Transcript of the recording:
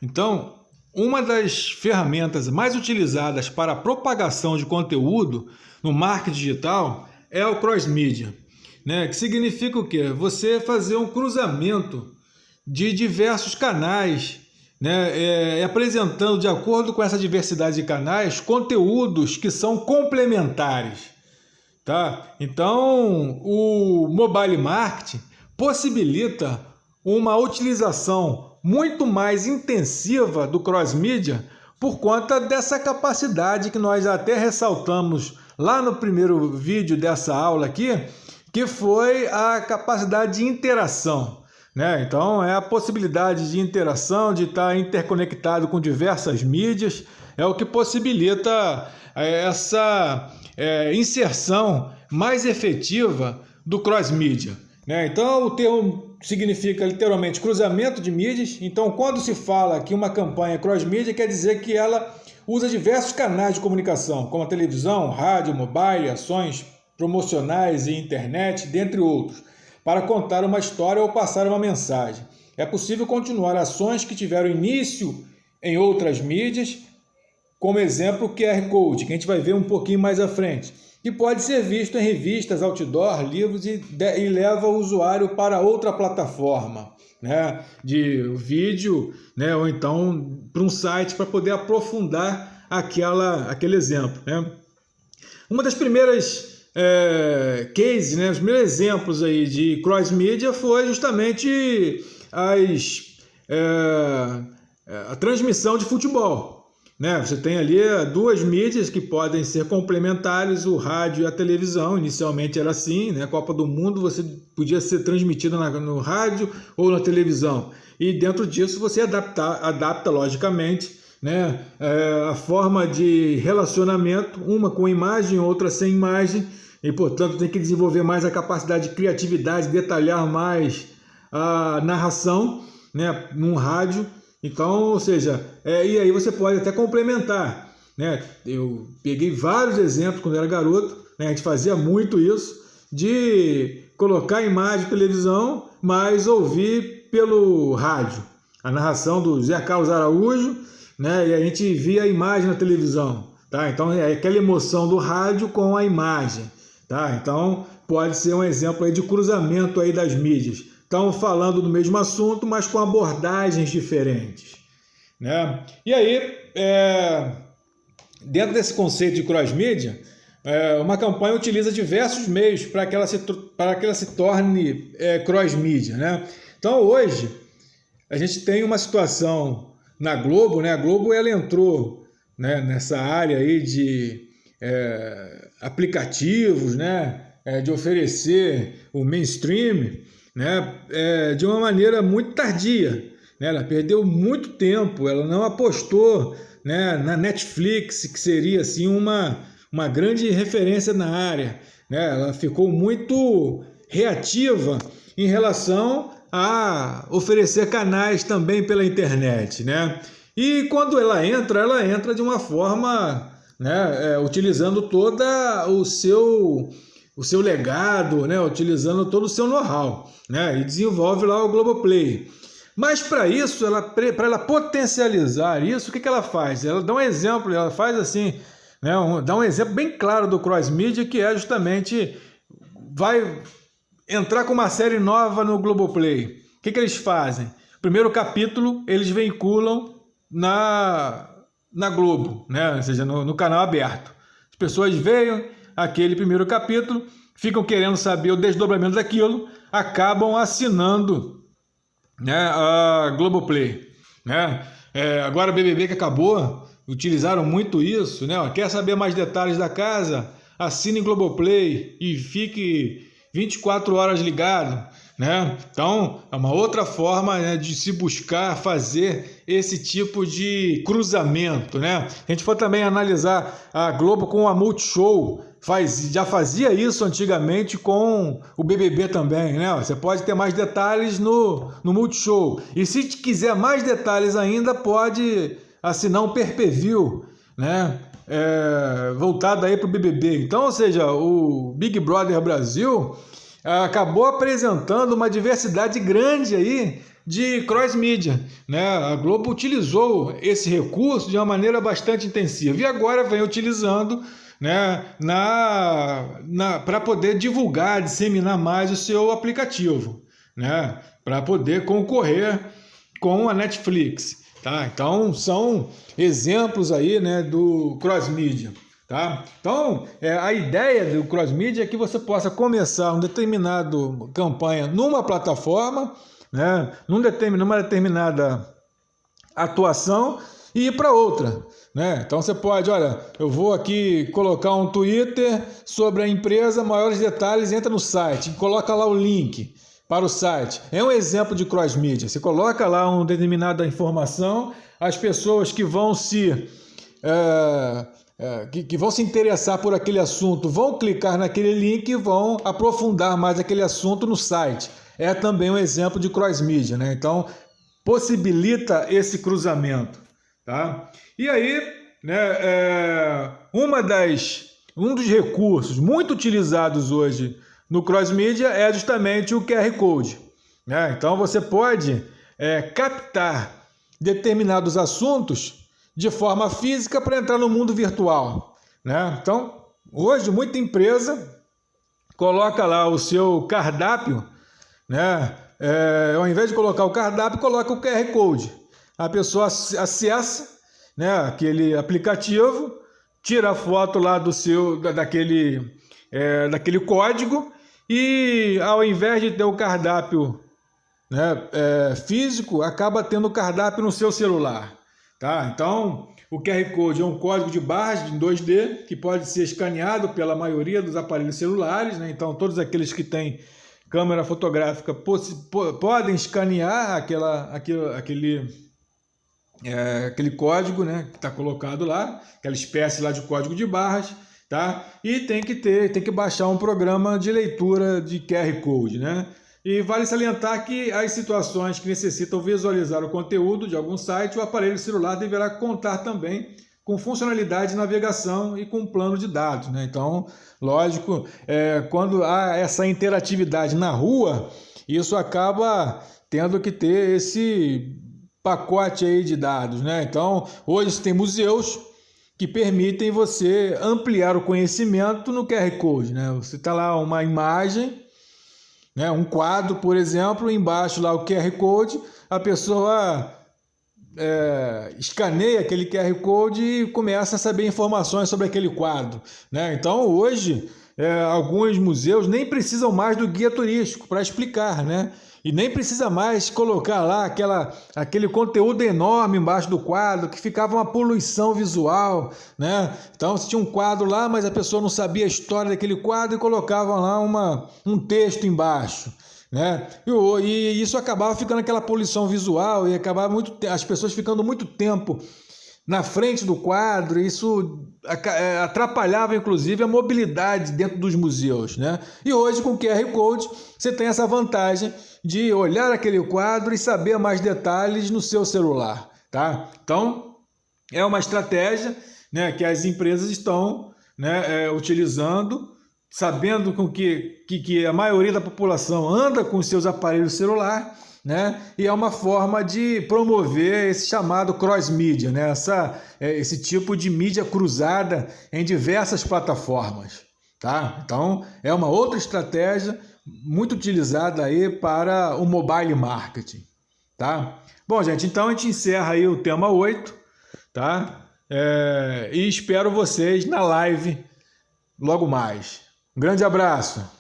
Então, uma das ferramentas mais utilizadas para a propagação de conteúdo no marketing digital é o cross-media, né? Que significa o quê? Você fazer um cruzamento de diversos canais, né? Apresentando, de acordo com essa diversidade de canais, conteúdos que são complementares. Tá? Então, o mobile marketing possibilita uma utilização muito mais intensiva do cross-media por conta dessa capacidade que nós até ressaltamos lá no primeiro vídeo dessa aula aqui, que foi a capacidade de interação. Né? Então, é a possibilidade de interação, de estar interconectado com diversas mídias, é o que possibilita essa inserção mais efetiva do cross-mídia. Né? Então, o termo significa literalmente cruzamento de mídias. Então, quando se fala que uma campanha é cross-mídia, quer dizer que ela usa diversos canais de comunicação, como a televisão, rádio, mobile, ações promocionais e internet, dentre outros, para contar uma história ou passar uma mensagem. É possível continuar ações que tiveram início em outras mídias, como exemplo o QR Code, que a gente vai ver um pouquinho mais à frente, que pode ser visto em revistas, outdoor, livros e leva o usuário para outra plataforma, né, de vídeo, né, ou então para um site para poder aprofundar aquele exemplo. Né. Uma das primeiras cases, né, os primeiros exemplos aí de cross-media foi justamente a transmissão de futebol. Né? Você tem ali duas mídias que podem ser complementares, o rádio e a televisão. Inicialmente era assim, né? A Copa do Mundo você podia ser transmitida no rádio ou na televisão. E dentro disso você adapta logicamente, né? A forma de relacionamento, uma com imagem, outra sem imagem, e portanto tem que desenvolver mais a capacidade de criatividade, detalhar mais a narração, né? Num rádio. Então, ou seja, e aí você pode até complementar, né? Eu peguei vários exemplos quando eu era garoto, né? A gente fazia muito isso, de colocar imagem de televisão, mas ouvir pelo rádio. A narração do Zé Carlos Araújo, né? E a gente via a imagem na televisão, tá? Então, é aquela emoção do rádio com a imagem, tá? Então, pode ser um exemplo aí de cruzamento aí das mídias. Estão falando do mesmo assunto, mas com abordagens diferentes. Né? E aí, dentro desse conceito de cross-mídia, uma campanha utiliza diversos meios para que ela se torne cross-mídia. Né? Então, hoje, a gente tem uma situação na Globo, né? A Globo ela entrou, né, nessa área aí de aplicativos, né? De oferecer o mainstream, né, de uma maneira muito tardia, né? Ela perdeu muito tempo, ela não apostou, né, na Netflix, que seria assim, uma grande referência na área, né? Ela ficou muito reativa em relação a oferecer canais também pela internet. Né? E quando ela entra de uma forma, né, utilizando todo o seu legado, né, utilizando todo o seu know-how, né, e desenvolve lá o Globoplay. Mas para isso, para ela potencializar isso, o que ela faz? Ela dá um exemplo, ela faz assim, né, dá um exemplo bem claro do cross-media, que é justamente, vai entrar com uma série nova no Globoplay. O que eles fazem? Primeiro capítulo, eles veiculam na Globo, né, ou seja, no canal aberto. As pessoas veem aquele primeiro capítulo, ficam querendo saber o desdobramento daquilo, acabam assinando, né, a Globoplay. Né? Agora, BBB que acabou, utilizaram muito isso. Né? Quer saber mais detalhes da casa? Assine Globoplay e fique 24 horas ligado. Né? Então, é uma outra forma, né, de se buscar fazer esse tipo de cruzamento. Né? A gente for também analisar a Globo com a Multishow, já fazia isso antigamente com o BBB também. Né? Você pode ter mais detalhes no Multishow. E se quiser mais detalhes ainda, pode assinar um pay-per-view, né? Voltado aí para o BBB. Então, ou seja, o Big Brother Brasil acabou apresentando uma diversidade grande aí de cross-mídia, né? A Globo utilizou esse recurso de uma maneira bastante intensiva e agora vem utilizando, né, para poder divulgar, disseminar mais o seu aplicativo, né, para poder concorrer com a Netflix, tá? Então são exemplos aí, né, do cross-mídia. Tá? Então, a ideia do cross-mídia é que você possa começar uma determinada campanha numa plataforma, né, numa determinada atuação e ir para outra. Né? Então você pode, olha, eu vou aqui colocar um Twitter sobre a empresa, maiores detalhes, entra no site, coloca lá o link para o site. É um exemplo de cross-mídia. Você coloca lá uma determinada informação, as pessoas que vão que vão se interessar por aquele assunto, vão clicar naquele link e vão aprofundar mais aquele assunto no site. É também um exemplo de cross-mídia, né? Então, possibilita esse cruzamento, tá? E aí, né, um dos recursos muito utilizados hoje no cross-mídia é justamente o QR Code, né? Então, você pode captar determinados assuntos de forma física para entrar no mundo virtual, né? Então, hoje, muita empresa coloca lá o seu cardápio, né? Ao invés de colocar o cardápio, coloca o QR Code. A pessoa acessa, né, aquele aplicativo, tira a foto lá daquele código e, ao invés de ter o cardápio, né, físico, acaba tendo o cardápio no seu celular. Tá? Então, o QR Code é um código de barras em 2D que pode ser escaneado pela maioria dos aparelhos celulares, né? Então, todos aqueles que têm câmera fotográfica podem escanear aquele código, né, que está colocado lá, aquela espécie lá de código de barras, tá? E tem que baixar um programa de leitura de QR Code, né? E vale salientar que as situações que necessitam visualizar o conteúdo de algum site, o aparelho celular deverá contar também com funcionalidade de navegação e com plano de dados, né? Então, lógico, quando há essa interatividade na rua, isso acaba tendo que ter esse pacote aí de dados, né? Então, hoje tem museus que permitem você ampliar o conhecimento no QR Code, né? Você está lá uma imagem, né, um quadro, por exemplo, embaixo lá o QR Code, a pessoa escaneia aquele QR Code e começa a saber informações sobre aquele quadro, né? Então, hoje, alguns museus nem precisam mais do guia turístico para explicar, né? E nem precisa mais colocar lá aquele conteúdo enorme embaixo do quadro, que ficava uma poluição visual, né? Então, se tinha um quadro lá, mas a pessoa não sabia a história daquele quadro e colocavam lá um texto embaixo, né? E isso acabava ficando aquela poluição visual e acabava as pessoas ficando muito tempo na frente do quadro, isso atrapalhava inclusive a mobilidade dentro dos museus, né? E hoje com o QR Code você tem essa vantagem de olhar aquele quadro e saber mais detalhes no seu celular, tá? Então é uma estratégia, né, que as empresas estão, né, utilizando, sabendo que a maioria da população anda com seus aparelhos celular, né? E é uma forma de promover esse chamado cross-mídia, né? Esse tipo de mídia cruzada em diversas plataformas, tá? Então, é uma outra estratégia muito utilizada aí para o mobile marketing, tá? Bom, gente, então a gente encerra aí o tema 8, tá? E espero vocês na live logo mais. Um grande abraço!